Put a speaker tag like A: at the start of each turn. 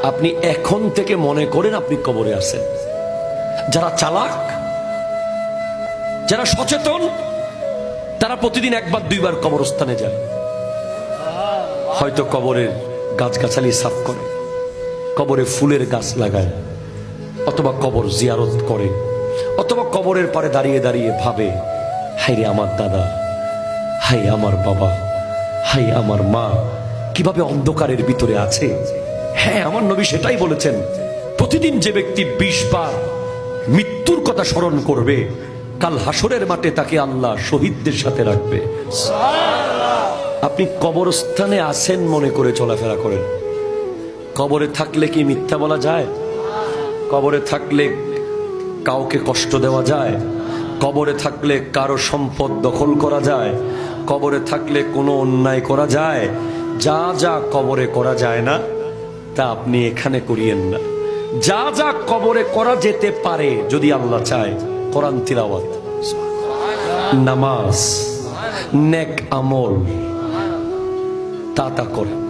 A: আপনি এখন থেকে মনে করেন আপনি কবরে আছেন। যারা চালাক, যারা সচেতন, তারা প্রতিদিন একবার দুইবার কবরস্থানে যায়। হয়তো কবরের গাছগাছালি সাফ করে, কবরে ফুলের গাছ লাগায়, অথবা কবর জিয়ারত করে, অথবা কবরের পারে দাঁড়িয়ে দাঁড়িয়ে ভাবে, হাই রে আমার দাদা, হাই আমার বাবা, হাই আমার মা কিভাবে অন্ধকারের ভিতরে আছে। হ্যাঁ, আমার নবী সেটাই বলেছেন, প্রতিদিন যে ব্যক্তি 20 বার মৃত্যুর কথা স্মরণ করবে, কাল হাসরের মাঠে তাকে আল্লাহ শহীদদের সাথে রাখবে। আপনি কবরস্থানে আছেন মনে করে চলাফেরা করেন। কবরে থাকলে কি মিথ্যা বলা যায়? কবরে থাকলে কাউকে কষ্ট দেওয়া যায়? কবরে থাকলে কারো সম্পদ দখল করা যায়? কবরে থাকলে কোনো অন্যায় করা যায়? যা যা কবরে করা যায় না, তা আপনি এখানে করিয়েন না। যা যা কবরে করা যেতে পারে যদি আল্লাহ চায়, কোরআন তিলাওয়াত, নামাজ, নেক আমল, তা তা করেন।